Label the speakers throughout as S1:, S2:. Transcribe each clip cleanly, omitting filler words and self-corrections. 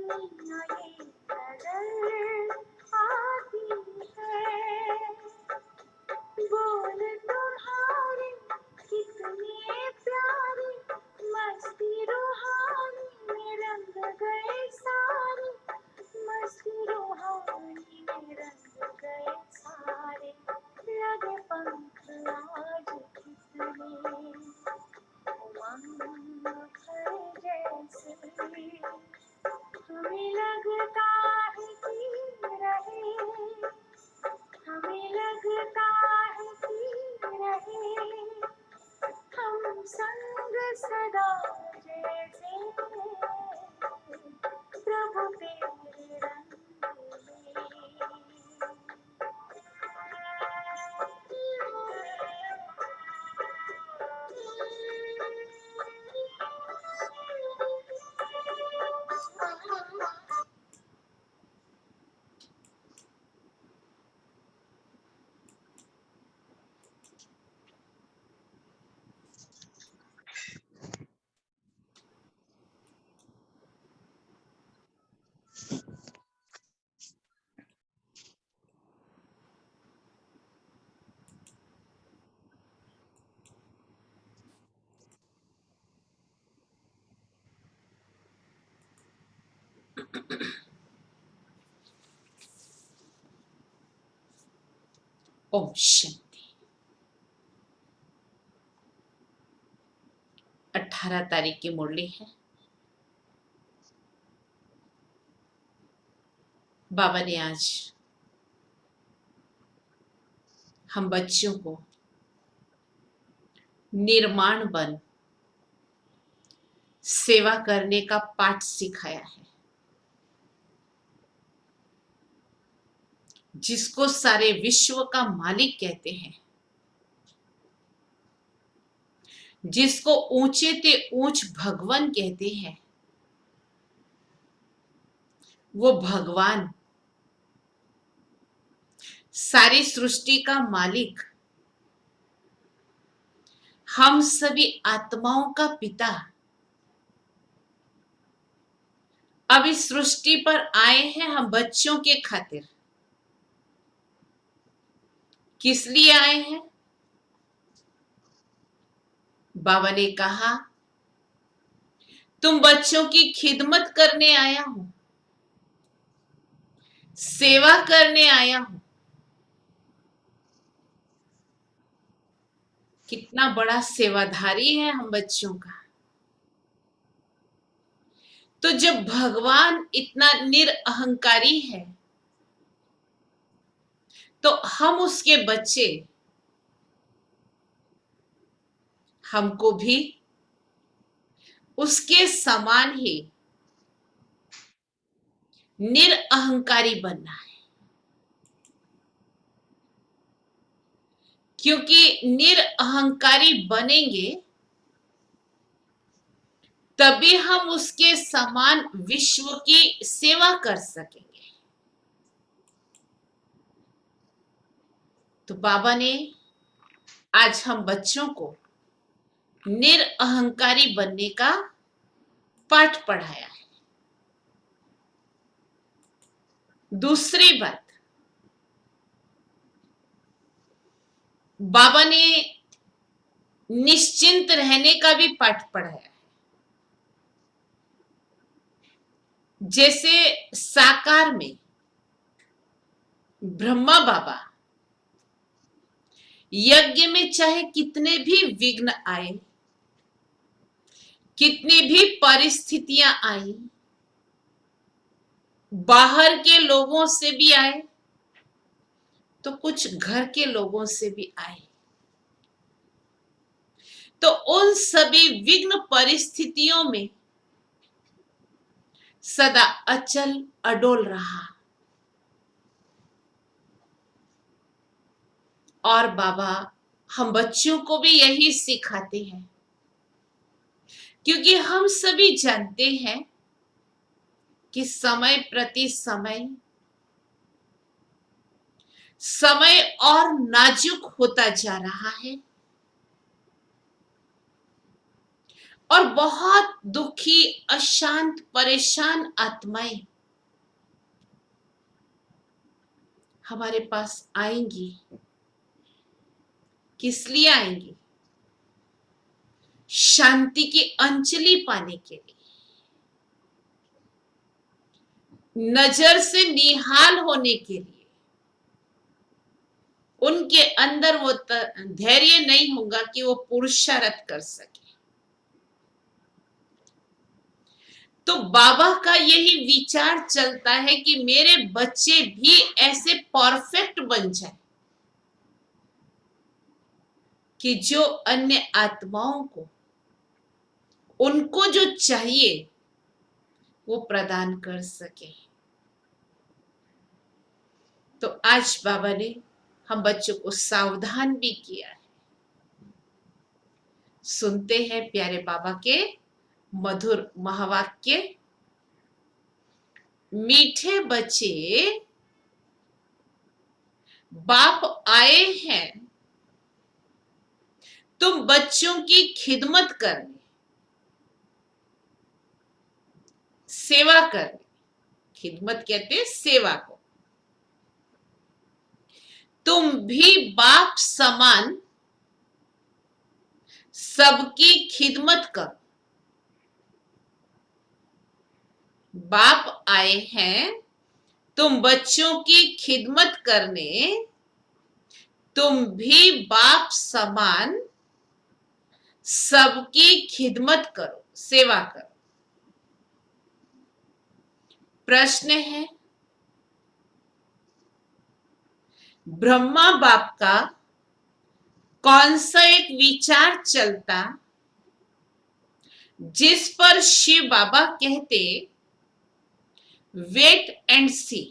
S1: दुनिया ये नजर आती है। बोल तुम्हारे कितने प्यारे, मस्ती रूहानी में रंग गए सारे, मस्ती रूहानी में रंग गए सारे। लगे पंख आज कितने उमंग है जैसे, हमें लगता है कि रहे, हमें लगता है कि रहे हम संग सदा जैसे, प्रभु तेरे रंग में।
S2: ओम शांति। 18 तारीख की मुरली है। बाबा ने आज हम बच्चों को निर्माण बन सेवा करने का पाठ सिखाया है, जिसको सारे विश्व का मालिक कहते हैं, जिसको ऊंचे ते ऊंच भगवान कहते हैं। वो भगवान सारी सृष्टि का मालिक, हम सभी आत्माओं का पिता अब इस सृष्टि पर आए हैं हम बच्चों के खातिर। किस लिए आए हैं? बाबा ने कहा तुम बच्चों की खिदमत करने आया हूं, सेवा करने आया हूं। कितना बड़ा सेवाधारी है हम बच्चों का। तो जब भगवान इतना निरअहंकारी है, तो हम उसके बच्चे, हमको भी उसके समान ही निरअहंकारी बनना है। क्योंकि निरअहंकारी बनेंगे तभी हम उसके समान विश्व की सेवा कर सकेंगे। तो बाबा ने आज हम बच्चों को निरअहंकारी बनने का पाठ पढ़ाया है। दूसरी बात, बाबा ने निश्चिंत रहने का भी पाठ पढ़ाया है। जैसे साकार में ब्रह्मा बाबा यज्ञ में चाहे कितने भी विघ्न आए, कितनी भी परिस्थितियां आई, बाहर के लोगों से भी आए तो कुछ घर के लोगों से भी आए, तो उन सभी विघ्न परिस्थितियों में सदा अचल अडोल रहा। और बाबा हम बच्चों को भी यही सिखाते हैं, क्योंकि हम सभी जानते हैं कि समय प्रति समय और नाजुक होता जा रहा है। और बहुत दुखी, अशांत, परेशान आत्माएं हमारे पास आएंगी। किस लिए आएंगी? शांति की अंजलि पाने के लिए, नजर से निहाल होने के लिए। उनके अंदर वो धैर्य नहीं होगा कि वो पुरुषार्थ कर सके। तो बाबा का यही विचार चलता है कि मेरे बच्चे भी ऐसे परफेक्ट बन जाए कि जो अन्य आत्माओं को, उनको जो चाहिए वो प्रदान कर सके। तो आज बाबा ने हम बच्चों को सावधान भी किया है। सुनते हैं प्यारे बाबा के मधुर महावाक्य। मीठे बच्चे, बाप आए हैं तुम बच्चों की खिदमत करने, सेवा करने। खिदमत कहते हैं सेवा को। तुम भी बाप समान सबकी खिदमत करो। बाप आए हैं तुम बच्चों की खिदमत करने, तुम भी बाप समान सबकी खिदमत करो, सेवा करो। प्रश्न है, ब्रह्मा बाप का कौन सा एक विचार चलता जिस पर शिव बाबा कहते वेट एंड सी,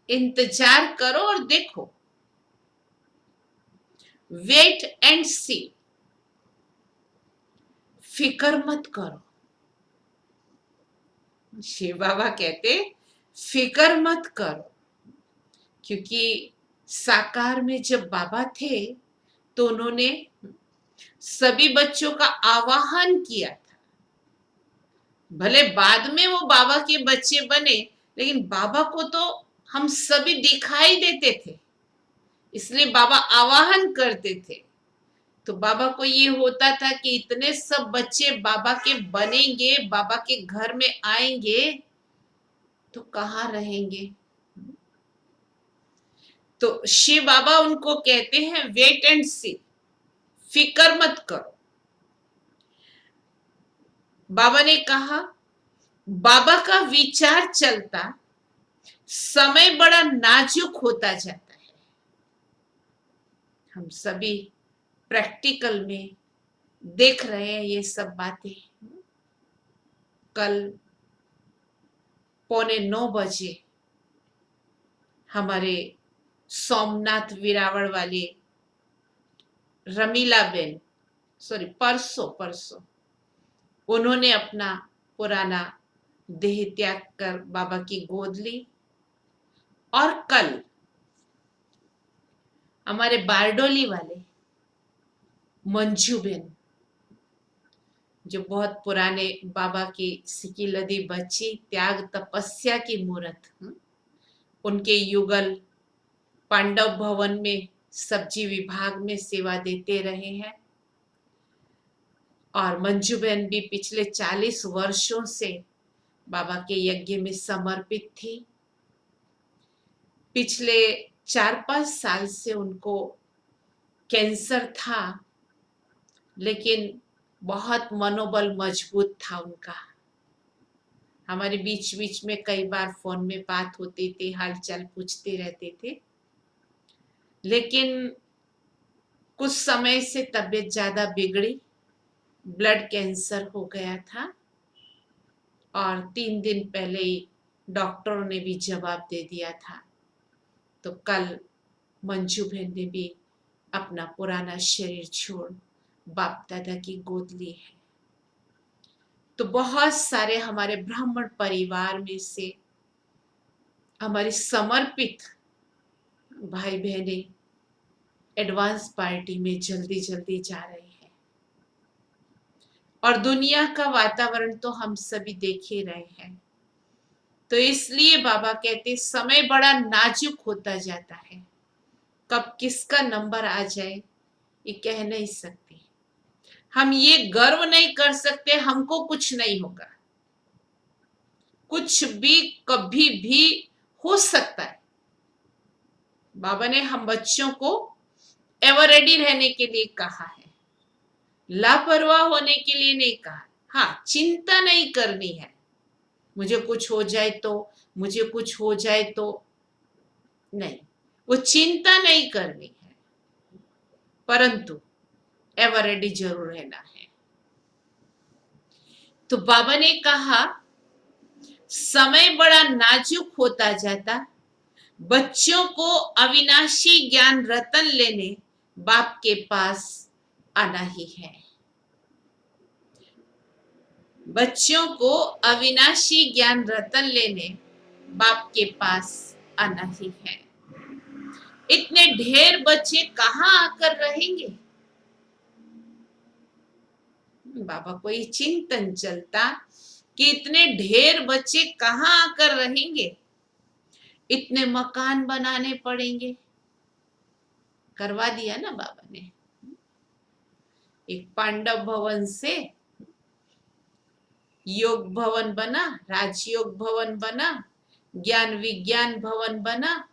S2: इंतजार करो और देखो। वेट एंड सी, फिक्र मत करो। शिव बाबा कहते फिक्र मत करो, क्योंकि साकार में जब बाबा थे तो उन्होंने सभी बच्चों का आवाहन किया था। भले बाद में वो बाबा के बच्चे बने, लेकिन बाबा को तो हम सभी दिखाई देते थे, इसलिए बाबा आवाहन करते थे। तो बाबा को ये होता था कि इतने सब बच्चे बाबा के बनेंगे, बाबा के घर में आएंगे तो कहाँ रहेंगे। तो शिव बाबा उनको कहते हैं वेट एंड सी, फिक्र मत करो। बाबा ने कहा, बाबा का विचार चलता समय बड़ा नाजुक होता जाता है। हम सभी प्रैक्टिकल में देख रहे हैं ये सब बातें। कल 8:45 हमारे सोमनाथ विरावड़ वाले रमीला बेन, परसों उन्होंने अपना पुराना देह त्याग कर बाबा की गोद ली। और कल हमारे बारडोली वाले मंजू बेन, जो बहुत पुराने बाबा की सिकी लदी बच्ची, त्याग तपस्या की मूर्त, उनके युगल पांडव भवन में सब्जी विभाग में सेवा देते रहे हैं। और मंजू बहन भी पिछले 40 वर्षों से बाबा के यज्ञ में समर्पित थी। पिछले 4-5 साल से उनको कैंसर था, लेकिन बहुत मनोबल मजबूत था उनका। हमारे बीच बीच में कई बार फोन में बात होती थी, हालचाल पूछते रहते थे। लेकिन कुछ समय से तबीयत ज्यादा बिगड़ी, ब्लड कैंसर हो गया था और 3 दिन पहले ही डॉक्टरों ने भी जवाब दे दिया था। तो कल मंजू बहन ने भी अपना पुराना शरीर छोड़ बाप दादा की गोद ली है। तो बहुत सारे हमारे ब्राह्मण परिवार में से हमारी समर्पित भाई बहनें एडवांस पार्टी में जल्दी जल्दी जा रहे हैं। और दुनिया का वातावरण तो हम सभी देख ही रहे हैं। तो इसलिए बाबा कहते समय बड़ा नाजुक होता जाता है, कब किसका नंबर आ जाए ये कह नहीं सकते। हम ये गर्व नहीं कर सकते हमको कुछ नहीं होगा, कुछ भी कभी भी हो सकता है। बाबा ने हम बच्चों को एवर रेडी रहने के लिए कहा है, लापरवाह होने के लिए नहीं कहा। हाँ, चिंता नहीं करनी है, मुझे कुछ हो जाए तो, मुझे कुछ हो जाए तो नहीं, वो चिंता नहीं करनी है, परंतु एवर रेडी जरूर रहना है। तो बाबा ने कहा समय बड़ा नाजुक होता जाता, बच्चों को अविनाशी ज्ञान रतन लेने बाप के पास आना ही है। बच्चों को अविनाशी ज्ञान रतन लेने बाप के पास आना ही है। इतने ढेर बच्चे कहाँ आकर रहेंगे? बाबा को ये चिंतन चलता कि इतने ढेर बच्चे कहाँ आकर रहेंगे, इतने मकान बनाने पड़ेंगे। करवा दिया ना बाबा ने, एक पांडव भवन से योग भवन बना, राजयोग भवन बना, ज्ञान विज्ञान भवन बना,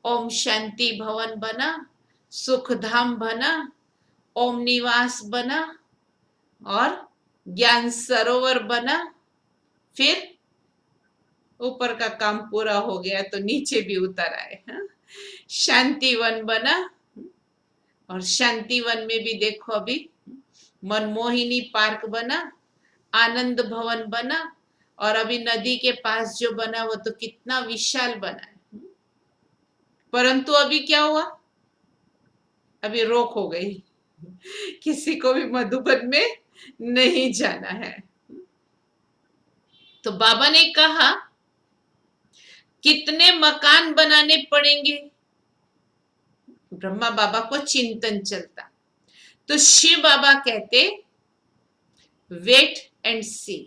S2: ओम शांति भवन बना, सुखधाम बना, ओम निवास बना और ज्ञान सरोवर बना। फिर ऊपर का काम पूरा हो गया तो नीचे भी उतर आए। शांति वन बना और शांति वन में भी देखो अभी मनमोहिनी पार्क बना, आनंद भवन बना और अभी नदी के पास जो बना वो तो कितना विशाल बना है। परंतु अभी क्या हुआ, अभी रोक हो गई, किसी को भी मधुबन में नहीं जाना है। तो बाबा ने कहा कितने मकान बनाने पड़ेंगे, ब्रह्मा बाबा को चिंतन चलता। तो शिव बाबा कहते वेट एंड सी,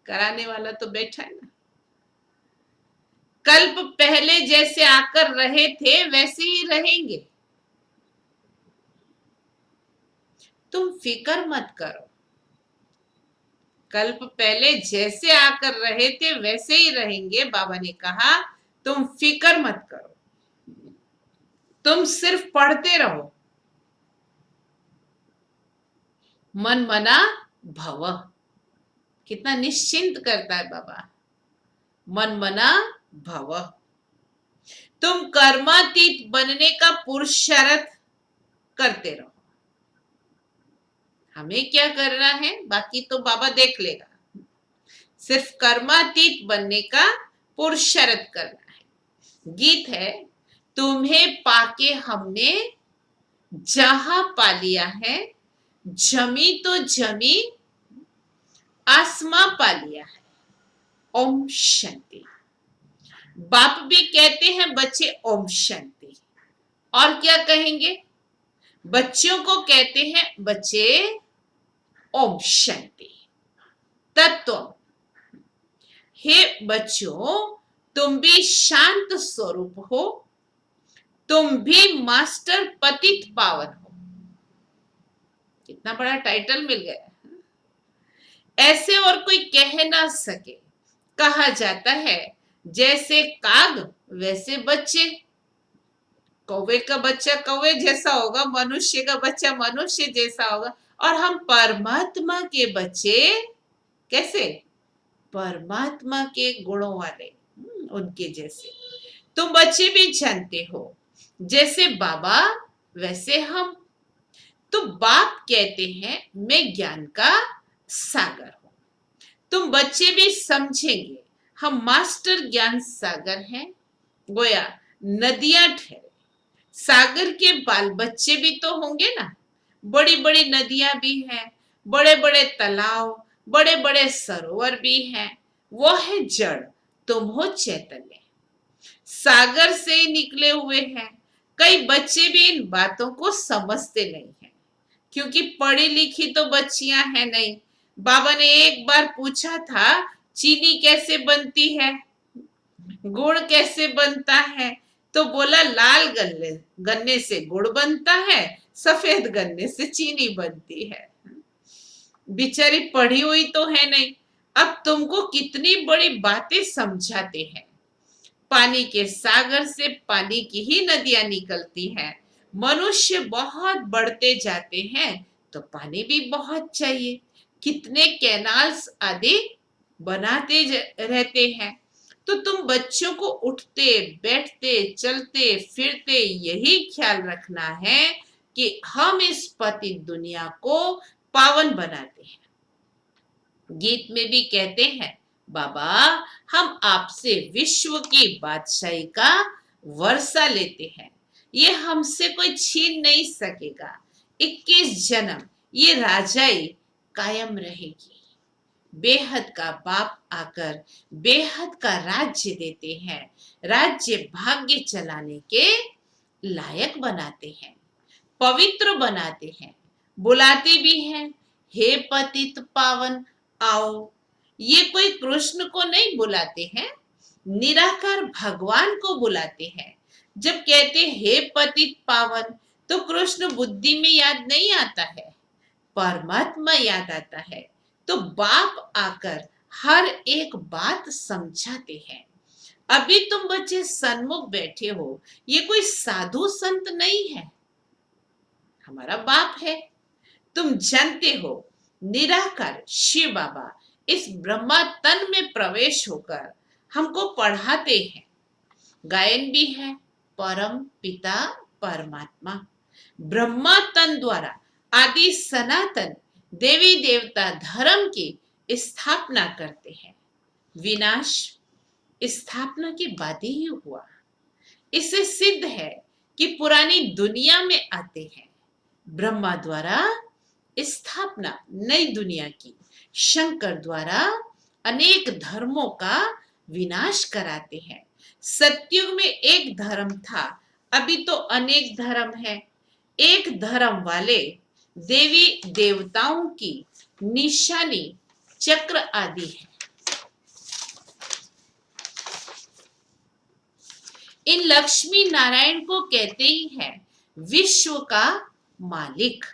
S2: कराने वाला तो बैठा है ना। कल्प पहले जैसे आकर रहे थे वैसे ही रहेंगे, तुम फिक्र मत करो। कल्प पहले जैसे आकर रहे थे वैसे ही रहेंगे। बाबा ने कहा तुम फिक्र मत करो, तुम सिर्फ पढ़ते रहो। मन मना भव, कितना निश्चिंत करता है बाबा, मन मना भव। तुम कर्मातीत बनने का पुरुषार्थ करते रहो। हमें क्या करना है बाकी तो बाबा देख लेगा, सिर्फ कर्मातीत बनने का पुरुषार्थ करना है। गीत है, तुम्हें पाके हमने जहां पा लिया है, जमी तो जमी आसमां पा लिया है। ओम शांति। बाप भी कहते हैं बच्चे ओम शांति, और क्या कहेंगे, बच्चों को कहते हैं बच्चे ओम शांति तत्व। हे बच्चों, तुम भी शांत स्वरूप हो, तुम भी मास्टर पतित पावन हो। कितना बड़ा टाइटल मिल गया, ऐसे और कोई कह ना सके। कहा जाता है जैसे काग वैसे बच्चे, कौवे का बच्चा कौवे जैसा होगा, मनुष्य का बच्चा मनुष्य जैसा होगा, और हम परमात्मा के बच्चे कैसे, परमात्मा के गुणों वाले, उनके जैसे। तुम बच्चे भी जानते हो जैसे बाबा वैसे हम। तो बाप कहते हैं मैं ज्ञान का सागर हूं। तुम बच्चे भी समझेंगे हम मास्टर ज्ञान सागर हैं। गोया नदियां ठहरे, सागर के बाल बच्चे भी तो होंगे ना। बड़ी बड़ी नदियां भी हैं, बड़े बड़े तालाब, बड़े बड़े सरोवर भी हैं। वो है जड़, तुम हो चैतन्य, सागर से निकले हुए हैं। कई बच्चे भी इन बातों को समझते नहीं हैं, क्योंकि पढ़ी लिखी तो बच्चियां हैं नहीं। बाबा ने एक बार पूछा था चीनी कैसे बनती है, गुड़ कैसे बनता है, तो बोला लाल गन्ने गन्ने से गुड़ बनता है, सफेद गन्ने से चीनी बनती है। बेचारी पढ़ी हुई तो है नहीं, अब तुमको कितनी बड़ी बातें समझाते हैं। पानी के सागर से पानी की ही नदियां निकलती हैं। मनुष्य बहुत बढ़ते जाते हैं तो पानी भी बहुत चाहिए। कितने कैनाल्स आदि बनाते रहते हैं। तो तुम बच्चों को उठते बैठते चलते फिरते यही ख्याल रखना है कि हम इस पतित दुनिया को पावन बनाते हैं। गीत में भी कहते हैं, बाबा हम आपसे विश्व की बादशाही का वर्षा लेते हैं, ये हमसे कोई छीन नहीं सकेगा। 21 जन्म ये राजाई कायम रहेगी। बेहद का बाप आकर बेहद का राज्य देते हैं, राज्य भाग्य चलाने के लायक बनाते हैं, पवित्र बनाते हैं, बुलाते भी हैं, हे पतित पावन आओ। ये कोई कृष्ण को नहीं बुलाते हैं, निराकार भगवान को बुलाते हैं। जब कहते हे पतित पावन तो कृष्ण बुद्धि में याद नहीं आता है, परमात्मा याद आता है। तो बाप आकर हर एक बात समझाते हैं। अभी तुम बच्चे सन्मुख बैठे हो, ये कोई साधु संत नहीं है, हमारा बाप है। तुम जानते हो निराकार शिव बाबा इस ब्रह्मा तन में प्रवेश होकर हमको पढ़ाते हैं। गायन भी है, परम पिता परमात्मा ब्रह्मा तन द्वारा आदि सनातन देवी देवता धर्म की स्थापना करते हैं। विनाश स्थापना के बाद ही हुआ। इससे सिद्ध है कि पुरानी दुनिया में आते हैं। ब्रह्मा द्वारा स्थापना नई दुनिया की, शंकर द्वारा अनेक धर्मों का विनाश कराते हैं। सतयुग में एक धर्म था, अभी तो अनेक धर्म है। एक धर्म वाले देवी देवताओं की निशानी चक्र आदि है। इन लक्ष्मी नारायण को कहते ही हैं विश्व का मालिक,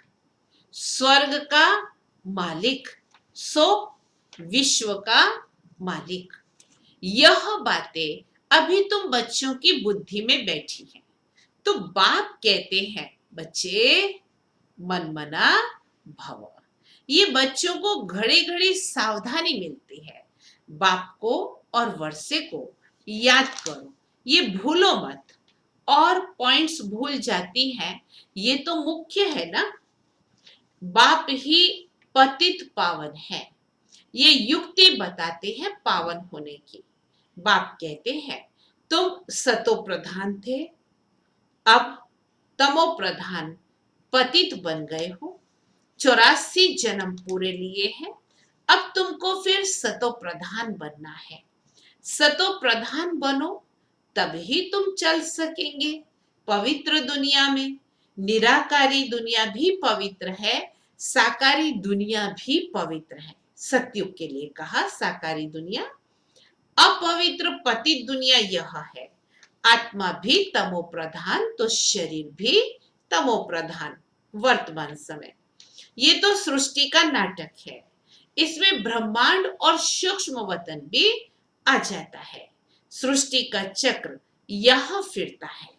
S2: स्वर्ग का मालिक, सो विश्व का मालिक। यह बातें अभी तुम बच्चों की बुद्धि में बैठी हैं। तो बाप कहते हैं बच्चे मनमना भव। ये बच्चों को घड़ी घड़ी सावधानी मिलती है। बाप को और वर्षे को याद करो, ये भूलो मत। और पॉइंट्स भूल जाती हैं, ये तो मुख्य है ना। बाप ही पतित पावन है, ये युक्ति बताते हैं पावन होने की। बाप कहते हैं तुम सतो प्रधान थे, अब तमो प्रधान पतित बन गए हो। 84 जन्म पूरे लिए हैं, अब तुमको फिर सतो प्रधान बनना है। सतो प्रधान बनो तभी तुम चल सकेंगे पवित्र दुनिया में। निराकारी दुनिया भी पवित्र है, साकारी दुनिया भी पवित्र है। सतयुग के लिए कहा साकारी दुनिया, अपवित्र पतित दुनिया यह है। आत्मा भी तमो प्रधान तो शरीर भी तमो प्रधान। वर्तमान समय ये तो सृष्टि का नाटक है, इसमें ब्रह्मांड और सूक्ष्म वतन भी आ जाता है। सृष्टि का चक्र यहाँ फिरता है,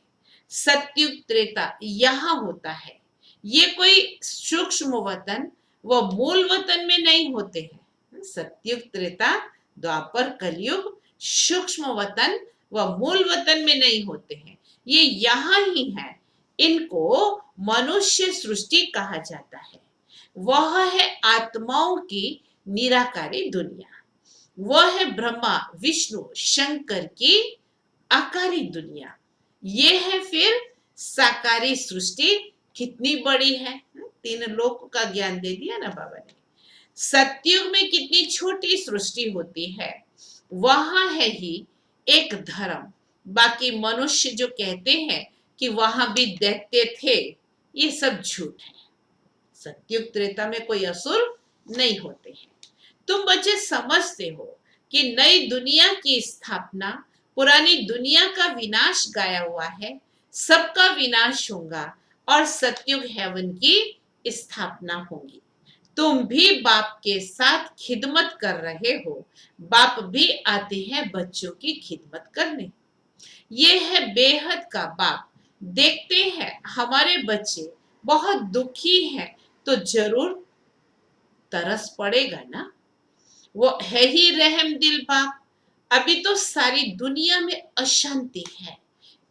S2: सत्युग त्रेता यहाँ होता है। ये कोई सूक्ष्म वतन व मूल वतन में नहीं होते हैं। सत्युग त्रेता द्वापर कलयुग सूक्ष्म वतन व मूल वतन में नहीं होते हैं, ये यहाँ ही है। इनको मनुष्य सृष्टि कहा जाता है। वह है आत्माओं की निराकारी दुनिया, वह है ब्रह्मा विष्णु शंकर की आकारी दुनिया। ये है फिर साकारी सृष्टि। कितनी बड़ी है, 3 लोक का ज्ञान दे दिया ना बाबा ने। सतयुग में कितनी छोटी सृष्टि होती है, वहां है ही एक धर्म। बाकी मनुष्य जो कहते हैं कि वहां भी दैत्य थे, ये सब झूठ है। सत्युग त्रेता में कोई असुर नहीं होते हैं। तुम बच्चे समझते हो कि नई दुनिया की स्थापना, पुरानी दुनिया का विनाश गाया हुआ है, सबका विनाश होगा और सत्युग हेवन की स्थापना होगी। तुम भी बाप के साथ खिदमत कर रहे हो। बाप भी आते हैं बच्चों की खिदमत करने। ये है बेहद का बाप। देखते हैं हमारे बच्चे बहुत दुखी हैं तो जरूर तरस पड़ेगा ना। वो है ही रहम दिल बाप। अभी तो सारी दुनिया में अशांति है।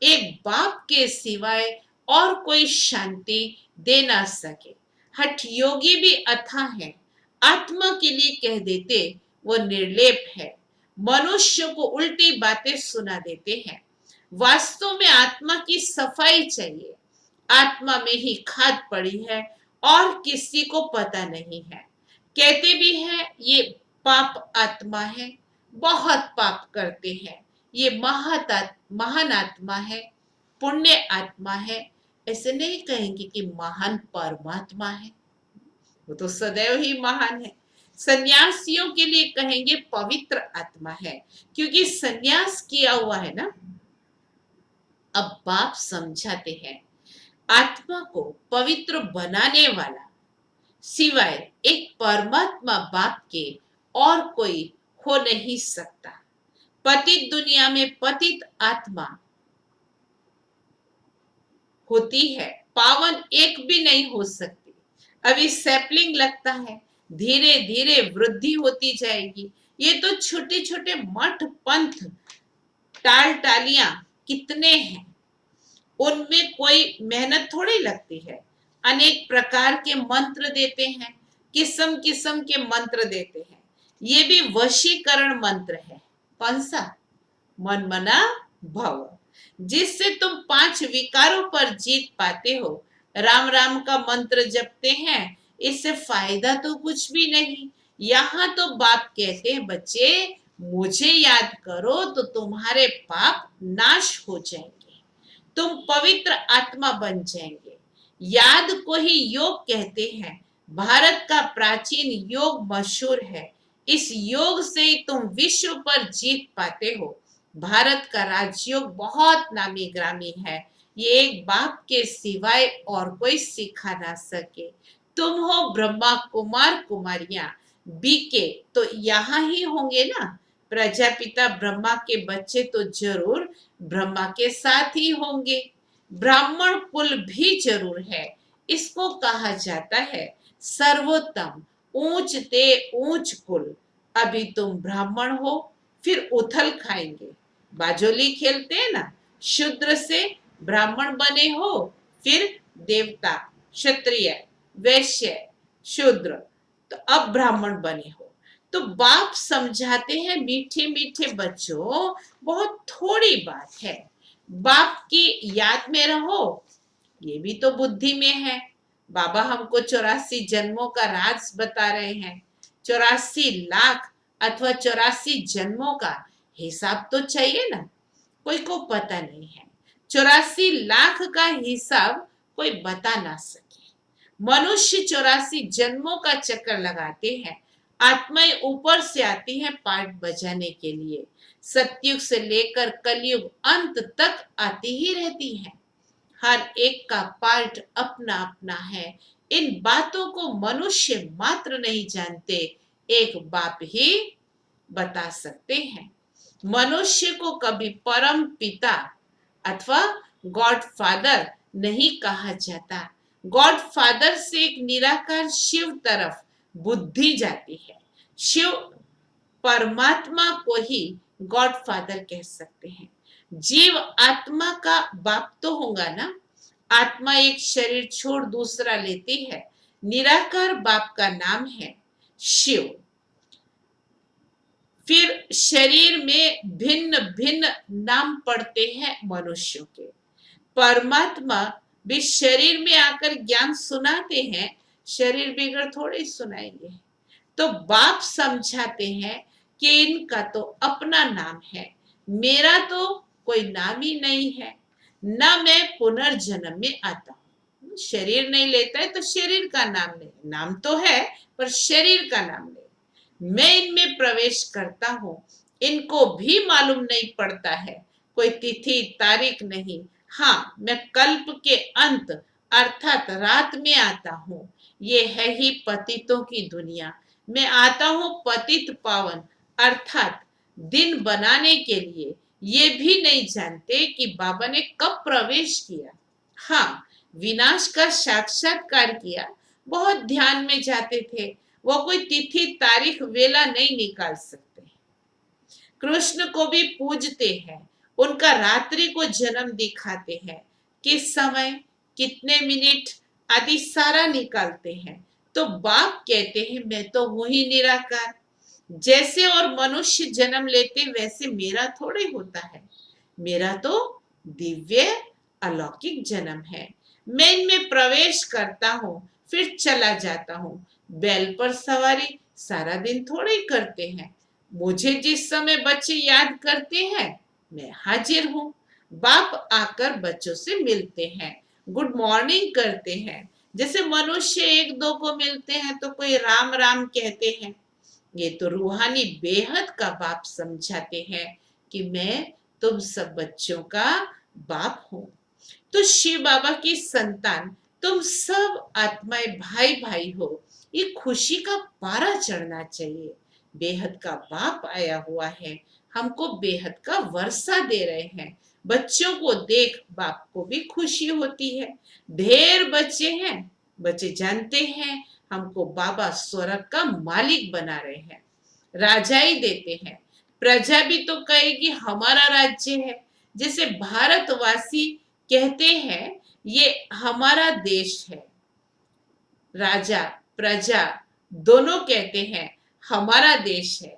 S2: एक बाप के सिवाय और कोई शांति दे ना सके। हठ योगी भी अथाह है। आत्मा के लिए कह देते वो निर्लेप है। मनुष्य को उल्टी बातें सुना देते हैं। वास्तव में आत्मा की सफाई चाहिए। आत्मा में ही खाद पड़ी है और किसी को पता नहीं है। कहते भी हैं ये पाप आत्मा है, बहुत पाप करते हैं। ये महान आत्मा है, पुण्य आत्मा है। ऐसे नहीं कहेंगे कि महान परमात्मा है, वो तो सदैव ही महान है। सन्यासियों के लिए कहेंगे पवित्र आत्मा है, क्योंकि सन्यास किया हुआ है ना। अब बाप समझाते हैं आत्मा को पवित्र बनाने वाला सिवाय एक परमात्मा बाप के और कोई हो नहीं सकता। पतित दुनिया में पतित आत्मा होती है, पावन एक भी नहीं हो सकती। अभी सैपलिंग लगता है, धीरे धीरे वृद्धि होती जाएगी। ये तो छोटे छोटे मठ पंथ टाल टालियां कितने हैं, उनमें कोई मेहनत थोड़ी लगती है। अनेक प्रकार के मंत्र देते हैं, किस्म किस्म के मंत्र देते हैं। ये भी वशीकरण मंत्र है। कौन सा? मन मना भव, जिससे तुम 5 विकारों पर जीत पाते हो। राम राम का मंत्र जपते हैं, इससे फायदा तो कुछ भी नहीं। यहाँ तो बाप कहते हैं बच्चे मुझे याद करो तो तुम्हारे पाप नाश हो जाएंगे, तुम पवित्र आत्मा बन जाएंगे। याद को ही योग कहते हैं। भारत का प्राचीन योग मशहूर है। इस योग से ही तुम विश्व पर जीत पाते हो। भारत का राजयोग बहुत नामी ग्रामी है। ये एक बाप के सिवाय और कोई सिखा ना सके। तुम हो ब्रह्मा कुमार कुमारियां, बीके तो यहाँ ही होंगे ना। प्रजापिता ब्रह्मा के बच्चे तो जरूर ब्रह्मा के साथ ही होंगे। ब्राह्मण कुल भी जरूर है। इसको कहा जाता है सर्वोत्तम ऊंच ते ऊंच कुल। अभी तुम ब्राह्मण हो, फिर उथल खाएंगे। बाजोली खेलते हैं ना, शूद्र से ब्राह्मण बने हो, फिर देवता, क्षत्रिय, वैश्य, शूद्र, तो अब ब्राह्मण बने हो। तो बाप समझाते हैं मीठे मीठे बच्चों, बहुत थोड़ी बात है। बाप की याद में रहो, ये भी तो बुद्धि में है। बाबा हमको 84 जन्मों का राज बता रहे हैं। 84 लाख अथवा 84 जन्मों का हिसाब तो चाहिए ना। कोई को पता नहीं है। 84 लाख का हिसाब कोई बता ना सके। मनुष्य 84 जन्मों का चक्कर लगाते हैं। आत्माएं ऊपर से आती हैं पार्ट बजाने के लिए। सतयुग से लेकर कलयुग अंत तक आती ही रहती हैं। हर एक का पार्ट अपना अपना है। इन बातों को मनुष्य मात्र नहीं जानते, एक बाप ही बता सकते हैं। मनुष्य को कभी परम पिता अथवा गॉड फादर नहीं कहा जाता। गॉड फादर से एक निराकार शिव तरफ बुद्धि जाती है। शिव परमात्मा को ही गॉड फादर कह सकते हैं। जीव आत्मा का बाप तो होगा ना। आत्मा एक शरीर छोड़ दूसरा लेती है। निराकार बाप का नाम है शिव। फिर शरीर में भिन्न भिन्न नाम पड़ते हैं मनुष्यों के। परमात्मा भी शरीर में आकर ज्ञान सुनाते हैं, शरीर बिगड़ थोड़े सुनाएंगे। तो बाप समझाते हैं कि इनका तो अपना नाम है, मेरा तो कोई नाम ही नहीं है, न मैं पुनर्जन्म में आता हूं। शरीर नहीं लेता है तो शरीर का नाम ले, नाम तो है पर शरीर का नाम ले। मैं इनमें प्रवेश करता हूँ, इनको भी मालूम नहीं पड़ता है, कोई तिथि तारीख नहीं। हाँ, मैं कल्प के अंत अर्थात रात में आता हूँ। ये है ही पतितों की दुनिया। मैं आता हूँ पतित पावन अर्थात दिन बनाने के लिए। ये भी नहीं जानते कि बाबा ने कब प्रवेश किया। हाँ, विनाश का साक्षात्कार किया, बहुत ध्यान में जाते थे। वो कोई तिथि तारीख वेला नहीं निकाल सकते। कृष्ण को भी पूजते हैं, उनका रात्रि को जन्म दिखाते हैं, किस समय कितने मिनट आदि सारा निकालते हैं। तो बाप कहते हैं मैं तो हूं ही निराकार। जैसे और मनुष्य जन्म लेते वैसे मेरा थोड़े होता है। मेरा तो दिव्य अलौकिक जन्म है। मैं इनमें प्रवेश करता हूँ फिर चला जाता हूँ। बैल पर सवारी सारा दिन थोड़े ही करते हैं। मुझे जिस समय बच्चे याद करते हैं मैं हाजिर हूँ। बाप आकर बच्चों से मिलते हैं, गुड मॉर्निंग करते हैं। जैसे मनुष्य एक दो को मिलते हैं तो कोई राम राम कहते हैं। ये तो रूहानी बेहद का बाप समझाते हैं कि मैं तुम सब बच्चों का बाप हूँ। तो शिव बाबा की संतान तुम सब आत्माएं भाई भाई हो। ये खुशी का पारा चढ़ना चाहिए। बेहद का बाप आया हुआ है, हमको बेहद का वर्षा दे रहे हैं। बच्चों को देख बाप को भी खुशी होती है। ढेर बच्चे हैं, बच्चे जानते हैं हमको बाबा स्वर्ग का मालिक बना रहे हैं, राजा ही देते हैं। प्रजा भी तो कहेगी हमारा राज्य है। जैसे भारतवासी कहते हैं ये हमारा देश है। राजा प्रजा दोनों कहते हैं हमारा देश है।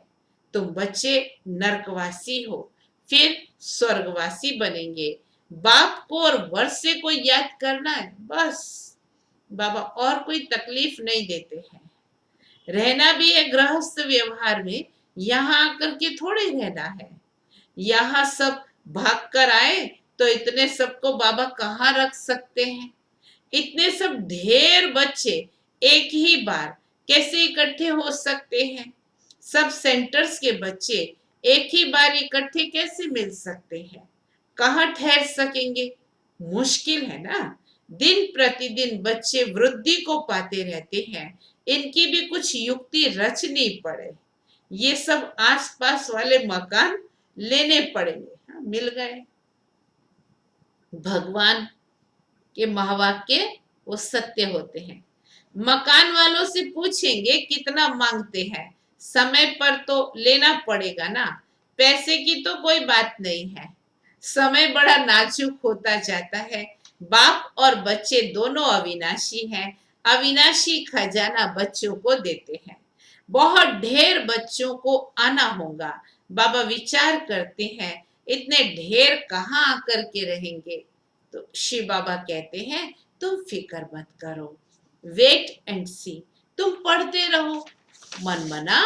S2: तुम बच्चे नरकवासी हो, फिर स्वर्गवासी बनेंगे। बाप को और वर्षे को याद करना है बस। बाबा और कोई तकलीफ नहीं देते हैं। रहना भी है गृहस्थ व्यवहार में, यहाँ आकर के थोड़े रहना है। यहाँ सब भाग कर आए तो इतने सबको बाबा कहाँ रख सकते हैं। इतने सब ढेर बच्चे एक ही बार कैसे इकट्ठे हो सकते हैं। सब सेंटर्स के बच्चे एक ही बार इकट्ठे कैसे मिल सकते हैं। कहाँ ठहर सकेंगे, मुश्किल है ना। दिन प्रतिदिन बच्चे वृद्धि को पाते रहते हैं। इनकी भी कुछ युक्ति रचनी पड़े। ये सब आसपास वाले मकान लेने पड़ेंगे। हाँ, मिल गए। भगवान के महावाक्य वो सत्य होते हैं। मकान वालों से पूछेंगे कितना मांगते हैं, समय पर तो लेना पड़ेगा ना। पैसे की तो कोई बात नहीं है। समय बड़ा नाजुक होता जाता है। बाप और बच्चे दोनों अविनाशी हैं। अविनाशी खजाना बच्चों को देते हैं। बहुत ढेर बच्चों को आना होगा। बाबा विचार करते हैं इतने ढेर कहाँ आकर के रहेंगे। तो शिव बाबा कहते हैं तुम फिक्र मत करो, वेट एंड सी। तुम पढ़ते रहो, मन मना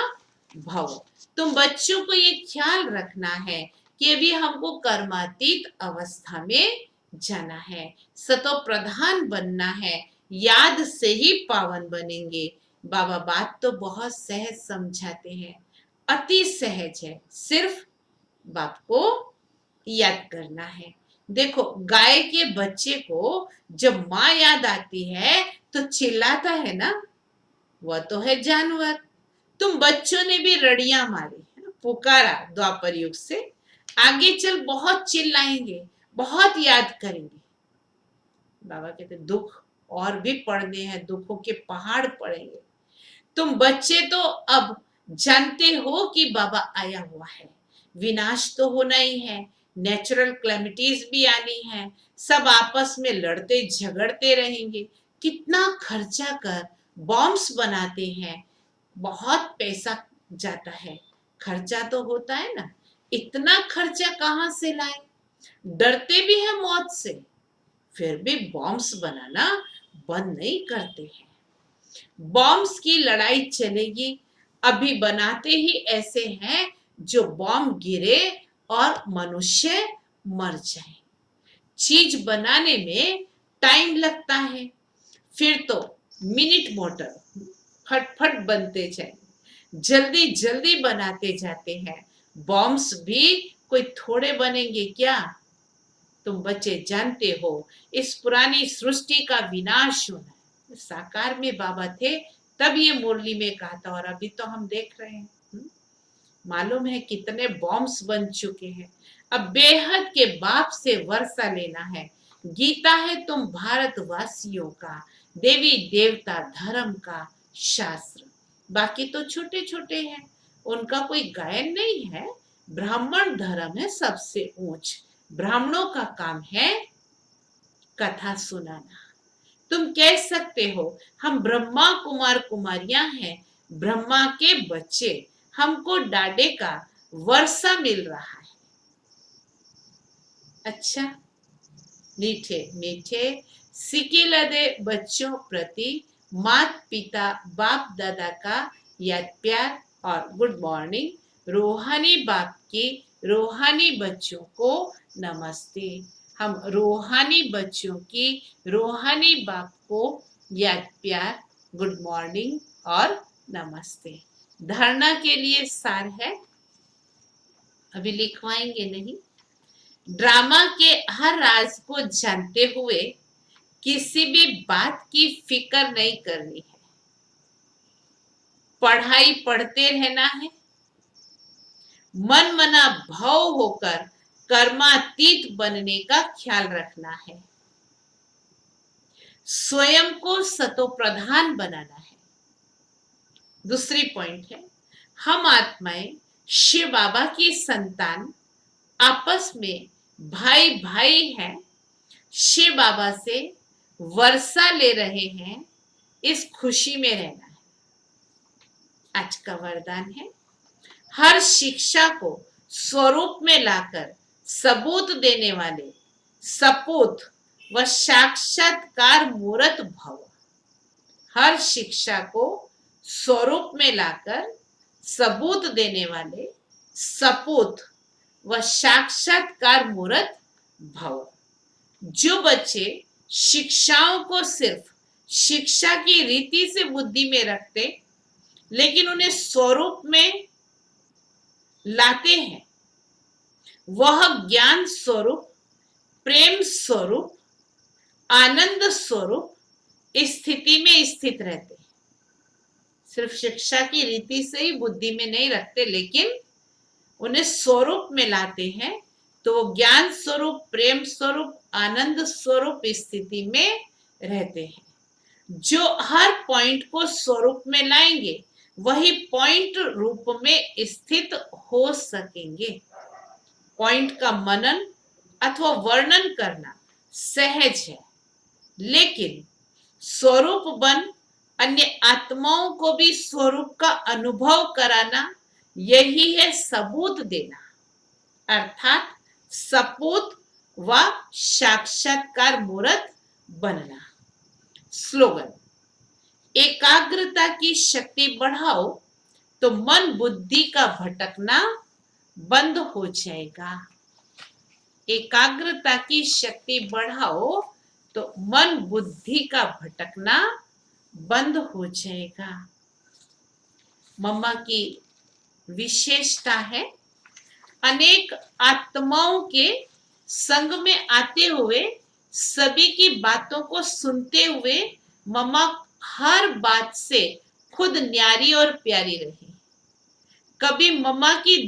S2: भव। तुम बच्चों को ये ख्याल रखना है कि अभी हमको कर्मातीत अवस्था में जाना है, सतो प्रधान बनना है, याद से ही पावन बनेंगे। बाबा बात तो बहुत सहज समझाते हैं, अति सहज है। सिर्फ बाप को याद करना है। देखो गाय के बच्चे को जब माँ याद आती है तो चिल्लाता है ना, वह तो है जानवर। तुम बच्चों ने भी रड़ियां मारी, पुकारा द्वापर युग से। आगे चल बहुत चिल्लाएंगे, बहुत याद करेंगे। बाबा कहते दुख और भी पड़ने हैं, दुखों के पहाड़ पड़ेंगे। तुम बच्चे तो अब जानते हो कि बाबा आया हुआ है। विनाश तो होना ही है, नेचुरल क्लैमिटीज भी आनी है। सब आपस में लड़ते झगड़ते रहेंगे। कितना खर्चा कर बॉम्ब्स बनाते हैं, बहुत पैसा जाता है। खर्चा तो होता है ना, इतना खर्चा कहाँ से लाए। डरते भी हैं मौत से, फिर भी बॉम्ब्स बनाना बंद नहीं करते हैं। बॉम्ब्स की लड़ाई चलेगी। अभी बनाते ही ऐसे हैं जो बॉम्ब गिरे और मनुष्य मर जाए। चीज बनाने में टाइम लगता है, फिर तो मिनट मोटर फटफट बनते जाए, जल्दी जल्दी बनाते जाते हैं। बॉम्ब्स भी कोई थोड़े बनेंगे क्या? तुम बच्चे जानते हो इस पुरानी सृष्टि का विनाश होना है। साकार में बाबा थे तब ये मुरली में कहा था, और अभी तो हम देख रहे हैं। मालूम है कितने बॉम्ब्स बन चुके हैं। अब बेहद के बाप से वर्षा लेना है। गीता है तुम भारतवासियों का, देवी देवता धर्म का शास्त्र। बाकी तो छोटे छोटे हैं, उनका कोई गायन नहीं है। ब्राह्मण धर्म है सबसे ऊंच। ब्राह्मणों का काम है कथा सुनाना। तुम कह सकते हो हम ब्रह्मा कुमार कुमारियां हैं, ब्रह्मा के बच्चे, हमको डाडे का वर्षा मिल रहा है। अच्छा, मीठे मीठे सिकिलदे बच्चों प्रति माता पिता बाप दादा का याद प्यार और गुड मॉर्निंग। रूहानी बाप की रूहानी बच्चों को नमस्ते। हम रूहानी बच्चों की रूहानी बाप को याद प्यार, गुड मॉर्निंग और नमस्ते। धारणा के लिए सार है, अभी लिखवाएंगे नहीं। ड्रामा के हर राज को जानते हुए किसी भी बात की फिक्र नहीं करनी है। पढ़ाई पढ़ते रहना है। मन मना भाव होकर कर्मातीत बनने का ख्याल रखना है। स्वयं को सतो प्रधान बनाना है। दूसरी पॉइंट है, हम आत्माएं शिव बाबा की संतान आपस में भाई भाई हैं। शिव बाबा से वर्षा ले रहे हैं, इस खुशी में रहना है। आज का वरदान है, हर शिक्षा को स्वरूप में लाकर सबूत देने वाले सपूत व साक्षात्कार मूर्त भव। हर शिक्षा को स्वरूप में लाकर सबूत देने वाले सपूत व साक्षात्कार मूर्त भव। जो बच्चे शिक्षाओं को सिर्फ शिक्षा की रीति से बुद्धि में रखते, लेकिन उन्हें स्वरूप में लाते हैं, वह ज्ञान स्वरूप, प्रेम स्वरूप, आनंद स्वरूप स्थिति में स्थित रहते हैं। सिर्फ शिक्षा की रीति से ही बुद्धि में नहीं रखते, लेकिन उन्हें स्वरूप में लाते हैं, तो वो ज्ञान स्वरूप, प्रेम स्वरूप, आनंद स्वरूप स्थिति में रहते हैं। जो हर पॉइंट को स्वरूप में लाएंगे, वही पॉइंट रूप में स्थित हो सकेंगे। पॉइंट का मनन अथवा वर्णन करना सहज है, लेकिन स्वरूप बन अन्य आत्माओं को भी स्वरूप का अनुभव कराना, यही है सबूत देना, अर्थात सपूत व साक्षात्कार मूर्त बनना। स्लोगन, एकाग्रता की शक्ति बढ़ाओ तो मन बुद्धि का भटकना बंद हो जाएगा। एकाग्रता की शक्ति बढ़ाओ तो मन बुद्धि का भटकना बंद हो जाएगा। मम्मा की विशेषता है, अनेक आत्माओं के संग में आते हुए सभी की बातों को सुनते हुए मम्मा हर बात से खुद न्यारी और प्यारी रही। कभी मम्मा की